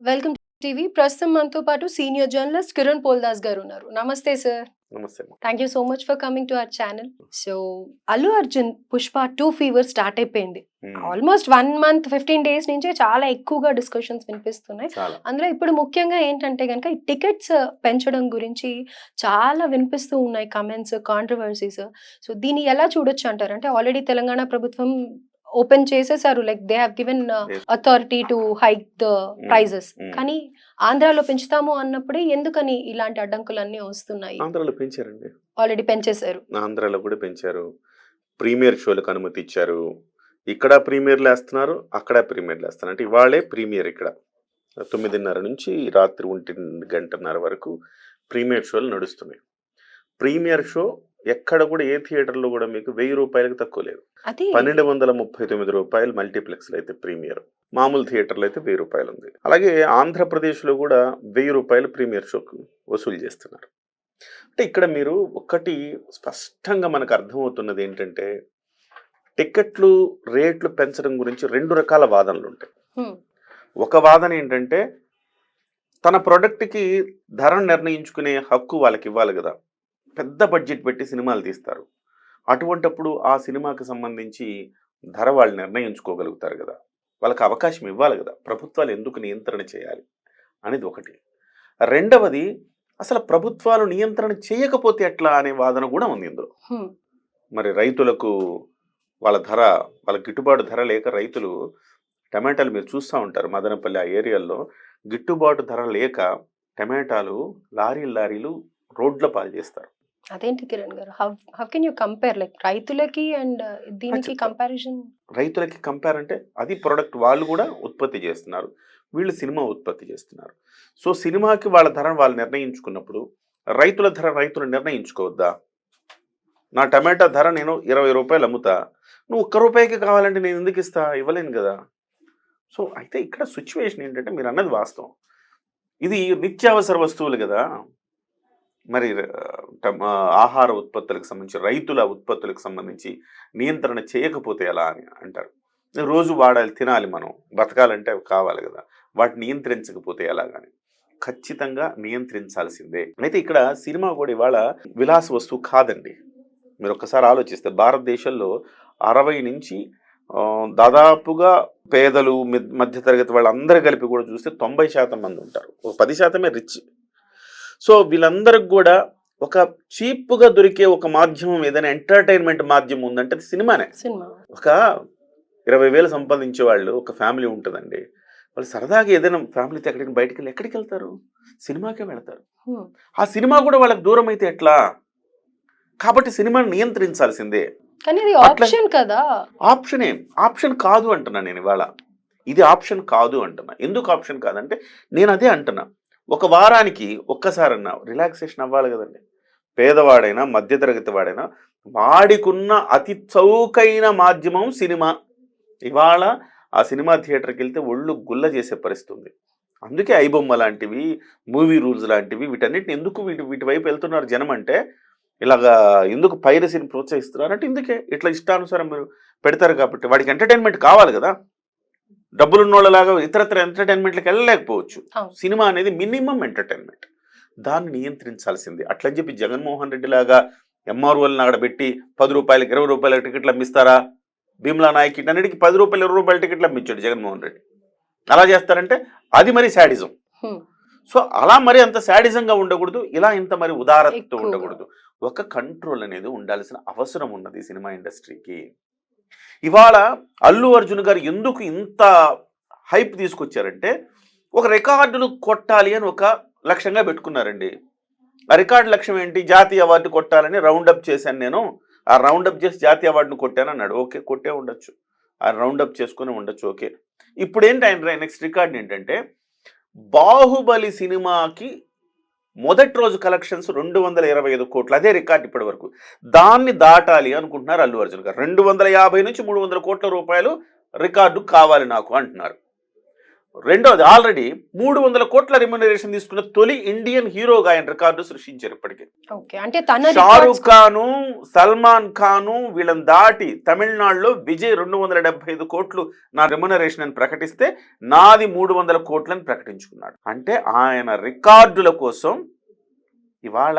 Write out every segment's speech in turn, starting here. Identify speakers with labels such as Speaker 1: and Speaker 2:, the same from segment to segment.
Speaker 1: Welcome TV. ప్రస్తుతం మనతో పాటు సీనియర్ జర్నలిస్ట్ కిరణ్ పోల్దాస్ గారు ఉన్నారు. నమస్తే సార్.
Speaker 2: నమస్తే అమ్మ.
Speaker 1: Thank you so much for coming to our channel. So Allu Arjun Pushpa 2 fever start అయిపోయింది. ఆల్మోస్ట్ 1 మంత్ 15 డేస్ నుంచే చాలా ఎక్కువగా డిస్కషన్స్ వినిపిస్తున్నాయి.
Speaker 2: చాలా.
Speaker 1: అందులో ఇప్పుడు ముఖ్యంగా ఏంటంటే గనుక ఈ టికెట్స్ పెంచడం గురించి చాలా వినిపిస్తూ ఉన్నాయి కమెంట్స్, కాంట్రవర్సీస్. సో దీన్ని ఎలా చూడొచ్చు అంటారు? అంటే ఆల్రెడీ తెలంగాణ ప్రభుత్వం ఓపెన్ చేసేసారు. Like they have given
Speaker 2: Yes.
Speaker 1: Authority to hike the prices.
Speaker 2: Mm.
Speaker 1: కానీ ఆంధ్రాలో పెంచుతాము అన్నప్పుడే ఎందుకని ఇలాంటి అడ్డంకులన్నీ వస్తున్నాయి?
Speaker 2: ఆంధ్రాలో పెంచారండి.
Speaker 1: ఆల్రెడీ పెంచేశారు.
Speaker 2: ఆంధ్రాలో కూడా పెంచారు. ప్రీమియర్ షోలకు అనుమతి ఇచ్చారు. ఇక్కడ ప్రీమియర్లు వేస్తున్నారు, అక్కడ ప్రీమియర్లు వేస్తున్నారు. అంటే ఇవాళే ప్రీమియర్ ఇక్కడ 9:30 నుంచి రాత్రి 1:30 వరకు ప్రీమియర్ షోలు నడుస్తున్నాయి. ప్రీమియర్ షో ఎక్కడ కూడా ఏ థియేటర్లో కూడా మీకు 1000 రూపాయలకు తక్కువ లేదు.
Speaker 1: అది
Speaker 2: 1239 రూపాయలు మల్టీప్లెక్స్లో అయితే ప్రీమియర్, మామూలు థియేటర్లో అయితే 1000 రూపాయలు ఉంది. అలాగే ఆంధ్రప్రదేశ్లో కూడా 1000 రూపాయలు ప్రీమియర్ షోకు వసూలు చేస్తున్నారు. అంటే ఇక్కడ మీరు ఒకటి స్పష్టంగా మనకు అర్థమవుతున్నది ఏంటంటే టికెట్లు రేట్లు పెంచడం గురించి 2 రకాల వాదనలు ఉంటాయి.
Speaker 1: హ్మ్.
Speaker 2: ఒక వాదన ఏంటంటే తన ప్రోడక్ట్కి ధరను నిర్ణయించుకునే హక్కు వాళ్ళకి ఇవ్వాలి కదా. పెద్ద బడ్జెట్ పెట్టి సినిమాలు తీస్తారు. అటువంటప్పుడు ఆ సినిమాకి సంబంధించి ధర వాళ్ళు నిర్ణయించుకోగలుగుతారు కదా. వాళ్ళకి అవకాశం ఇవ్వాలి కదా. ప్రభుత్వాలు ఎందుకు నియంత్రణ చేయాలి అనేది ఒకటి. రెండవది అసలు ప్రభుత్వాలు నియంత్రణ చేయకపోతే ఎట్లా అనే వాదన కూడా ఉంది ఇందులో.
Speaker 1: హ్మ్.
Speaker 2: మరి రైతులకు వాళ్ళ గిట్టుబాటు ధర లేక రైతులు టమాటాలు మీరు చూస్తూ ఉంటారు మదనపల్లి ఆ ఏరియాల్లో గిట్టుబాటు ధర లేక టమాటాలు లారీలు రోడ్ల పాలు చేస్తారు.
Speaker 1: అదేంటి కిరణ్ గారు? How can you compare like రైతులకి అండ్ దీనికి
Speaker 2: చెప్తా.
Speaker 1: కంపారిజన్?
Speaker 2: రైతులకి కంపేర్ అంటే అది ప్రొడక్ట్ వాళ్ళు కూడా ఉత్పత్తి చేస్తున్నారు, వీళ్ళు సినిమా ఉత్పత్తి చేస్తున్నారు. సో సినిమాకి వాళ్ళ ధర వాళ్ళు నిర్ణయించుకున్నప్పుడు రైతుల ధర రైతులు నిర్ణయించుకోవద్దా? నా టమాటా ధర నేను 20 రూపాయలు అమ్ముతా, నువ్వు 1 రూపాయికి కావాలంటే నేను ఎందుకు ఇస్తా? ఇవ్వలేను కదా. సో అయితే ఇక్కడ సిచ్యువేషన్ ఏంటంటే మీరు అన్నది వాస్తవం. ఇది నిత్యావసర వస్తువులు కదా. మరి ఆహార ఉత్పత్తులకు సంబంధించి రైతుల ఉత్పత్తులకు సంబంధించి నియంత్రణ చేయకపోతే ఎలా అని అంటారు. రోజు వాడాలి, తినాలి, మనం బతకాలంటే అవి కావాలి కదా. వాటిని నియంత్రించకపోతే ఎలాగని ఖచ్చితంగా నియంత్రించాల్సిందే. అయితే ఇక్కడ సినిమా కూడా ఇవాళ విలాస వస్తువు కాదండి. మీరు ఒక్కసారి ఆలోచిస్తే భారతదేశంలో 60 నుంచి దాదాపుగా పేదలు మధ్యతరగతి వాళ్ళందరూ కలిపి కూడా చూస్తే 90% మంది ఉంటారు. ఒక 10%మే రిచ్. సో వీళ్ళందరికి కూడా ఒక చీప్గా దొరికే ఒక మాధ్యమం ఏదైనా ఎంటర్టైన్మెంట్ మాధ్యమం ఉందంటే అది సినిమానే.
Speaker 1: సినిమా.
Speaker 2: ఒక 20,000 సంపాదించే వాళ్ళు ఒక ఫ్యామిలీ ఉంటుందండి. వాళ్ళు సరదాగా ఏదైనా ఫ్యామిలీతో బయటికి వెళ్ళి ఎక్కడికి వెళ్తారు? సినిమాకే వెళ్తారు. ఆ సినిమా కూడా వాళ్ళకి దూరం అయితే ఎట్లా? కాబట్టి సినిమాని నియంత్రించాల్సిందే.
Speaker 1: కానీ ఇది ఆప్షన్ కదా. ఆప్షన్ కాదు అంటున్నా నేను ఇవాళ. ఇది ఆప్షన్ కాదు అంటున్నా. ఎందుకు ఆప్షన్ కాదంటే నేను అదే అంటున్నా. ఒక వారానికి ఒక్కసారన్నా రిలాక్సేషన్ అవ్వాలి కదండి. పేదవాడైనా మధ్యతరగతి వాడైనా వాడికున్న అతి చౌకైన మాధ్యమం సినిమా. ఇవాళ ఆ సినిమా థియేటర్కి వెళ్తే ఒళ్ళు గుల్ల చేసే పరిస్థితి ఉంది. అందుకే ఐబొమ్మ లాంటివి, మూవీ రూల్స్ లాంటివి వీటన్నిటిని ఎందుకు వీటి వైపు వెళ్తున్నారు జనం అంటే ఇలాగా ఎందుకు పైరసీని ప్రోత్సహిస్తున్నారు అంటే ఇందుకే. ఇట్లా ఇష్టానుసారం మీరు పెడతారు కాబట్టి వాడికి ఎంటర్టైన్మెంట్ కావాలి కదా. డబ్బులున్నోళ్ళలాగా ఇతరత్ర ఎంటర్టైన్మెంట్లకు వెళ్ళలేకపోవచ్చు. సినిమా అనేది మినిమం ఎంటర్టైన్మెంట్. దాన్ని నియంత్రించాల్సింది. అట్లని చెప్పి జగన్మోహన్ రెడ్డి లాగా ఎంఆర్ఓలను అక్కడ పెట్టి 10 రూపాయలకి 20 రూపాయల టికెట్లు అమ్మిస్తారా? భీమ్లా నాయక్ అన్నిటికీ 10 రూపాయలు 20 రూపాయల టికెట్లు అమ్మించాడు జగన్మోహన్ రెడ్డి. అలా చేస్తారంటే అది మరి శాడిజం. సో అలా మరి అంత శాడిజంగా ఉండకూడదు, ఇలా ఇంత మరి ఉదారతతో ఉండకూడదు. ఒక కంట్రోల్ అనేది ఉండాల్సిన అవసరం ఉన్నది సినిమా ఇండస్ట్రీకి. ఇవాళ అల్లు అర్జున్ గారు ఎందుకు ఇంత హైప్ తీసుకొచ్చారంటే ఒక రికార్డులు కొట్టాలి అని ఒక లక్ష్యంగా పెట్టుకున్నారండి. ఆ రికార్డు లక్ష్యం ఏంటి? జాతీయ అవార్డు కొట్టాలని రౌండప్ చేశాను నేను. ఆ రౌండప్ చేసి జాతీయ అవార్డును కొట్టాను అన్నాడు. ఓకే, కొట్టే ఉండొచ్చు, ఆ రౌండప్ చేసుకుని ఉండొచ్చు. ఓకే, ఇప్పుడు ఏంటి ఆయన నెక్స్ట్ రికార్డు ఏంటంటే బాహుబలి సినిమాకి మొదటి రోజు కలెక్షన్స్ 225 కోట్లు. అదే రికార్డు ఇప్పటి వరకు. దాన్ని దాటాలి అనుకుంటున్నారు అల్లు అర్జున్ గారు. 250 నుంచి 300 కోట్ల రూపాయలు రికార్డు కావాలి నాకు అంటున్నారు. రెండోది ఆల్రెడీ 300 కోట్ల రెమ్యునరేషన్ తీసుకున్న తొలి ఇండియన్ హీరోగా ఆయన రికార్డు సృష్టించారు ఇప్పటికే.
Speaker 3: ఓకే. అంటే తన
Speaker 1: షారూక్ ఖాను, సల్మాన్ ఖాను వీళ్ళని దాటి తమిళనాడులో విజయ్ 275 కోట్లు నా రెమ్యునరేషన్ అని ప్రకటిస్తే నాది 300 కోట్లని ప్రకటించుకున్నాడు. అంటే ఆయన రికార్డుల కోసం ఇవాళ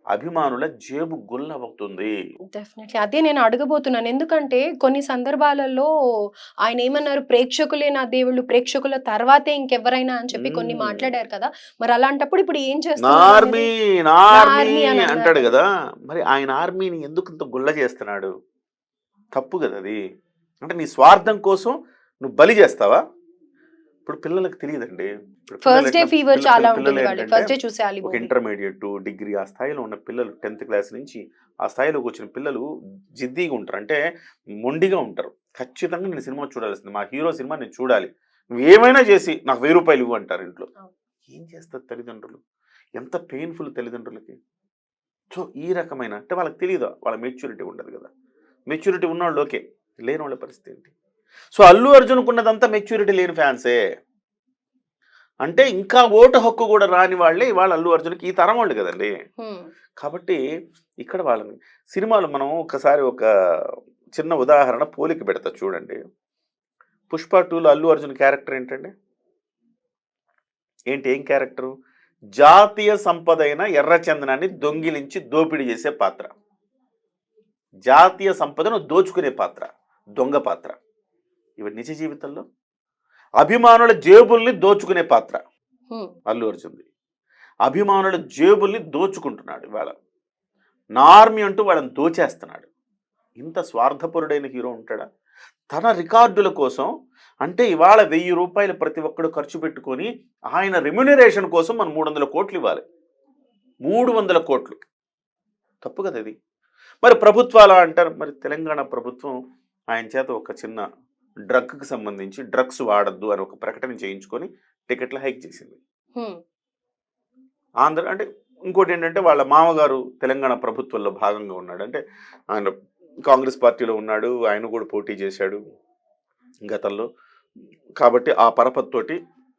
Speaker 1: అభిమానుల జేబు గుల్లవుతుంది.
Speaker 3: డెఫినెట్లీ అదే నేను అడగబోతున్నాను. ఎందుకంటే కొన్ని సందర్భాలలో ఆయన ఏమన్నారు, ప్రేక్షకులే నా దేవుళ్ళు, ప్రేక్షకుల తర్వాతే ఇంకెవరైనా అని చెప్పి కొన్ని మాట్లాడారు కదా. మరి అలాంటప్పుడు ఇప్పుడు ఏం చేస్తున్నారు
Speaker 1: నార్మీ
Speaker 3: అనేది?
Speaker 1: నార్మీ
Speaker 3: నార్మీ అని
Speaker 1: అంటాడు
Speaker 3: అన్నారు.
Speaker 1: కదా, మరి ఆయన ఆర్మీని ఎందుకు ఇంత గుల్ల చేస్తున్నాడు? తప్పు కదా అది. అంటే నీ స్వార్థం కోసం నువ్వు బలి చేస్తావా? ఇప్పుడు పిల్లలకు తెలియదండి. ఇప్పుడు
Speaker 3: ఫస్ట్ డే ఫీవర్ చాలా
Speaker 1: పిల్లలు
Speaker 3: ఉంటుంది వాళ్ళు.
Speaker 1: ఏంటంటే
Speaker 3: ఫస్ట్ డే చూసేయాలి
Speaker 1: ఒక
Speaker 3: మూవీ.
Speaker 1: ఇంటర్మీడియట్, డిగ్రీ ఆ స్థాయిలో ఉన్న పిల్లలు 10th క్లాస్ నుంచి ఆ స్థాయిలోకి వచ్చిన పిల్లలు జిద్దిగా ఉంటారు. అంటే మొండిగా ఉంటారు. ఖచ్చితంగా నేను సినిమా చూడాల్సింది, మా హీరో సినిమా నేను చూడాలి, నువ్వు ఏమైనా చేసి నాకు 1000 రూపాయలు ఇవ్వు అంటారు ఇంట్లో. ఏం చేస్తారు తల్లిదండ్రులు? ఎంత పెయిన్ఫుల్ తల్లిదండ్రులకి. సో ఈ రకమైన అంటే వాళ్ళకి తెలియదు, వాళ్ళ మెచ్యూరిటీ ఉండదు కదా. మెచ్యూరిటీ ఉన్నవాళ్ళు ఓకే, లేని వాళ్ళ పరిస్థితి ఏంటి? సో అల్లు అర్జున్కు ఉన్నదంతా మెచ్యూరిటీ లేని ఫ్యాన్సే. అంటే ఇంకా ఓటు హక్కు కూడా రాని వాళ్ళే ఇవాళ అల్లు అర్జున్కి ఈ తరం వాళ్ళు కదండి. కాబట్టి ఇక్కడ వాళ్ళని సినిమాలు మనం ఒకసారి ఒక చిన్న ఉదాహరణ పోలిక పెడతా చూడండి. పుష్ప 2లో అల్లు అర్జున్ క్యారెక్టర్ ఏంటండి? ఏం క్యారెక్టరు? జాతీయ సంపద అయిన ఎర్రచందనాన్ని దొంగిలించి దోపిడీ చేసే పాత్ర, జాతీయ సంపదను దోచుకునే పాత్ర, దొంగ పాత్ర. ఇవి నిజ జీవితంలో అభిమానుల జేబుల్ని దోచుకునే పాత్ర అల్లు అర్జున్ది. అభిమానుల జేబుల్ని దోచుకుంటున్నాడు ఇవాళ. నార్మీ అంటూ వాళ్ళని దోచేస్తున్నాడు. ఇంత స్వార్థపరుడైన హీరో ఉంటాడా? తన రికార్డుల కోసం అంటే ఇవాళ 1000 రూపాయలు ప్రతి ఒక్కడు ఖర్చు పెట్టుకొని ఆయన రెమ్యునరేషన్ కోసం మనం 300 కోట్లు ఇవ్వాలి. 300 కోట్లు తప్పు కదా ఇది. మరి ప్రభుత్వాలు అంటారు, మరి తెలంగాణ ప్రభుత్వం ఆయన చేత ఒక చిన్న డ్రగ్కి సంబంధించి డ్రగ్స్ వాడద్దు అని ఒక ప్రకటన చేయించుకొని టికెట్లు హైక్ చేసింది. ఆంధ్ర అంటే ఇంకోటి ఏంటంటే వాళ్ళ మామగారు తెలంగాణ ప్రభుత్వంలో భాగంగా ఉన్నాడు. అంటే ఆయన కాంగ్రెస్ పార్టీలో ఉన్నాడు, ఆయన కూడా పోటీ చేశాడు గతంలో. కాబట్టి ఆ పరపతితోటి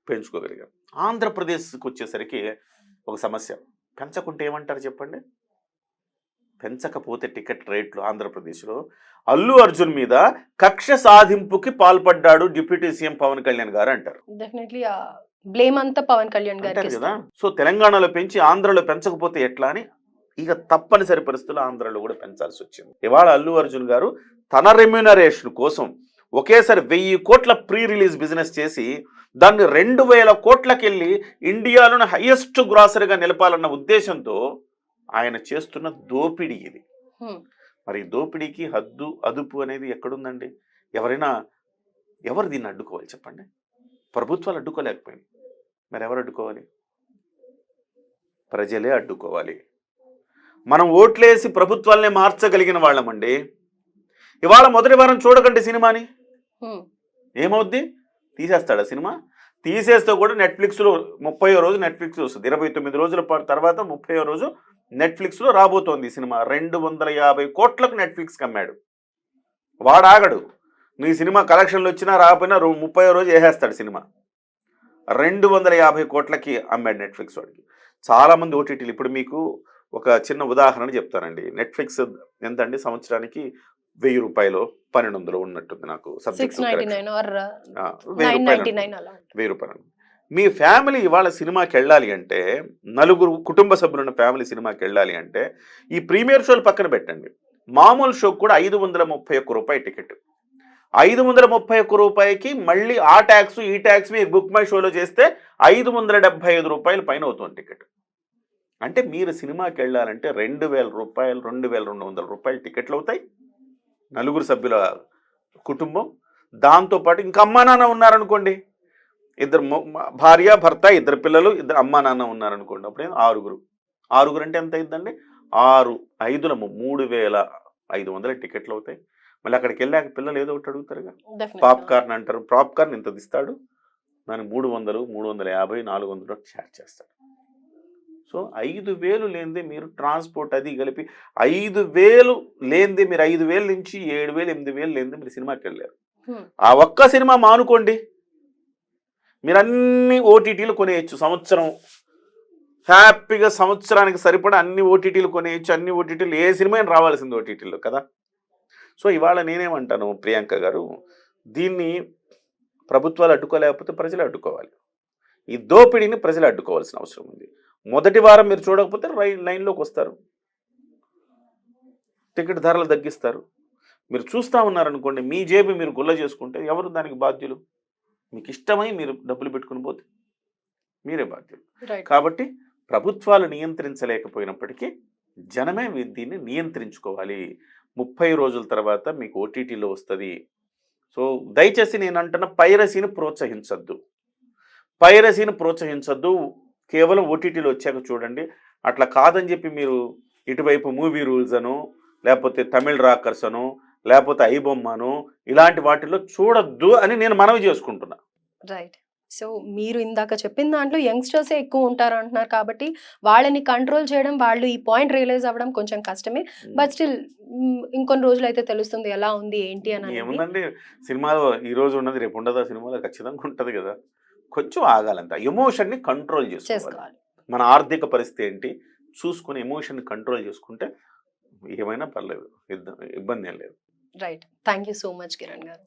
Speaker 1: పెంచుకోగలిగారు. ఆంధ్రప్రదేశ్కి వచ్చేసరికి ఒక సమస్య, పెంచకుంటే ఏమంటారు చెప్పండి? పెంచకపోతే టికెట్ రేట్లు ఆంధ్రప్రదేశ్లో అల్లు అర్జున్ మీద కక్ష సాధింపుకి పాల్పడ్డాడు డిప్యూటీ సీఎం పవన్ కళ్యాణ్ గారు అంటారు.
Speaker 3: డెఫినెట్లీ బ్లేమ్ అంతా పవన్ కళ్యాణ్
Speaker 1: అంటారు
Speaker 3: గారికి
Speaker 1: కదా.
Speaker 3: ఇస్తారు.
Speaker 1: సో తెలంగాణలో పెంచి ఆంధ్రలో పెంచకపోతే ఎట్లా అని ఇక తప్పనిసరి పరిస్థితుల్లో ఆంధ్రలో కూడా పెంచాల్సి వచ్చింది. ఇవాళ అల్లు అర్జున్ గారు తన రెమ్యునరేషన్ కోసం ఒకేసారి 1000 కోట్ల ప్రీ రిలీజ్ బిజినెస్ చేసి దాన్ని 2000 కోట్లకి వెళ్ళి ఇండియాలోని హైయెస్ట్ గ్రాసరీగా నిలపాలన్న ఉద్దేశంతో ఆయన చేస్తున్న దోపిడీ ఇది. మరి దోపిడీకి హద్దు అదుపు అనేది ఎక్కడుందండి? ఎవరు దీన్ని అడ్డుకోవాలి చెప్పండి? ప్రభుత్వాలు అడ్డుకోలేకపోయింది. మరి ఎవరు అడ్డుకోవాలి? ప్రజలే అడ్డుకోవాలి. మనం ఓట్లేసి ప్రభుత్వాలనే మార్చగలిగిన వాళ్ళమండి. ఇవాళ మొదటి వారం చూడకండి సినిమాని, ఏమవుద్ది? తీసేస్తాడా సినిమా? తీసేస్తే కూడా నెట్ఫ్లిక్స్లో 30వ రోజు నెట్ఫ్లిక్స్ వస్తుంది. 29 రోజుల తర్వాత 30వ రోజు నెట్ఫ్లిక్స్లో రాబోతోంది ఈ సినిమా. 250 కోట్లకు నెట్ఫ్లిక్స్కి అమ్మాడు. వాడాగడు. నీ సినిమా కలెక్షన్లు వచ్చినా రాకపోయినా 30వ రోజు వేసేస్తాడు సినిమా. 250 కోట్లకి అమ్మాడు నెట్ఫ్లిక్స్ వాడికి. చాలామంది ఓటీటీలు ఇప్పుడు మీకు ఒక చిన్న ఉదాహరణ చెప్తానండి. నెట్ఫ్లిక్స్ ఎంత అండి సంవత్సరానికి? 1000 రూపాయలు 1200 ఉన్నట్టుంది నాకు సబ్జెక్ట్.
Speaker 3: 699 or
Speaker 1: 1000
Speaker 3: అలా.
Speaker 1: రూపాయలు. మీ ఫ్యామిలీ ఇవాళ సినిమాకి వెళ్ళాలి అంటే, నలుగురు కుటుంబ సభ్యులున్న ఫ్యామిలీ సినిమాకి వెళ్ళాలి అంటే ఈ ప్రీమియర్ షోలు పక్కన పెట్టండి, మామూలు షోకి కూడా 531 రూపాయి టికెట్. 531 రూపాయికి మళ్ళీ ఆ ట్యాక్స్ ఈ ట్యాక్స్ మీరు బుక్ మై షోలో చేస్తే 575 రూపాయలు పైన అవుతుంది టికెట్. అంటే మీరు సినిమాకి వెళ్ళాలంటే 2000 రూపాయలు 2200 రూపాయలు టికెట్లు అవుతాయి నలుగురు సభ్యుల కుటుంబం. దాంతోపాటు ఇంకా అమ్మా నాన్న ఉన్నారనుకోండి, ఇద్దరు భార్య భర్త, 2 పిల్లలు, 2 అమ్మా నాన్న ఉన్నారనుకోండి, అప్పుడే 6 అంటే ఎంత అవుతుందండి? 6 5ల 3500 టికెట్లు అవుతాయి. మళ్ళీ అక్కడికి వెళ్ళాక పిల్లలు ఏదో ఒకటి అడుగుతారుగా, పాప్కార్న్ అంటారు. పాప్కార్న్ ఇంత ఇస్తాడు, దానికి 300 350 400 ఛార్జ్ చేస్తాడు. సో 5000 లేనిదే మీరు ట్రాన్స్పోర్ట్ అది కలిపి 5000 లేనిదే మీరు 5000 నుంచి 7000 8000 లేనిదే మీరు సినిమాకి వెళ్ళారు. ఆ ఒక్క సినిమా మానుకోండి, మీరు అన్ని ఓటీటీలు కొనేయచ్చు సంవత్సరం, హ్యాపీగా సంవత్సరానికి సరిపడా అన్ని ఓటీటీలు కొనేయచ్చు. అన్ని ఓటీటీలు ఏ సినిమా అయినా రావాల్సింది ఓటీటీలో కదా. సో ఇవాళ నేనేమంటాను ప్రియాంక గారు, దీన్ని ప్రభుత్వాలు అడ్డుకోలేకపోతే ప్రజలు అడ్డుకోవాలి. ఈ దోపిడీని ప్రజలు అడ్డుకోవాల్సిన అవసరం ఉంది. మొదటి వారం మీరు చూడకపోతే లైన్లోకి వస్తారు, టికెట్ ధరలు తగ్గిస్తారు. మీరు చూస్తూ ఉన్నారనుకోండి, మీ జేబు మీరు గుల్ల చేసుకుంటే ఎవరు దానికి బాధ్యులు? మీకు ఇష్టమై మీరు డబ్బులు పెట్టుకుని పోతే మీరే బాధ్యులు.
Speaker 3: రైట్.
Speaker 1: కాబట్టి ప్రభుత్వాలు నియంత్రించలేకపోయినప్పటికీ జనమే దీన్ని నియంత్రించుకోవాలి. 30 రోజుల తర్వాత మీకు ఓటీటీలో వస్తుంది. సో దయచేసి నేను అంటున్న పైరసీని ప్రోత్సహించద్దు, పైరసీని ప్రోత్సహించద్దు. కేవలం ఓటీటీలో వచ్చాక చూడండి. అట్లా కాదని చెప్పి మీరు ఇటువైపు మూవీ రూల్స్ అను, లేకపోతే తమిళ్ రాకర్స్ అను, లేకపోతే ఐబొమ్మను, ఇలాంటి వాటిల్లో చూడొద్దు అని నేను మనవి చేసుకుంటున్నా.
Speaker 3: రైట్. సో మీరు ఇందాక చెప్పిన దాంట్లో యంగ్స్టర్సే ఎక్కువ ఉంటారు అంటున్నారు కాబట్టి వాళ్ళని కంట్రోల్ చేయడం, వాళ్ళు ఈ పాయింట్ రియలైజ్ అవ్వడం కొంచెం కష్టమే. బట్ స్టిల్ ఇంకొన్ని రోజులు అయితే తెలుస్తుంది ఎలా ఉంది ఏంటి అని అనేది.
Speaker 1: ఏముందండి, సినిమాలో ఈ రోజు ఉన్నది రేపు ఉండదా? సినిమాలో ఖచ్చితంగా ఉంటుంది కదా. కొంచెం ఆగాలంట, ఎమోషన్ని కంట్రోల్ చేసుకోవాలి.
Speaker 3: చేసుకోవాలి.
Speaker 1: మన ఆర్థిక పరిస్థితి ఏంటి చూసుకుని ఎమోషన్ని కంట్రోల్ చేసుకుంటే ఏమైనా పర్లేదు, ఇబ్బంది ఏం లేదు.
Speaker 3: Right. Thank you so much Kiran గారు.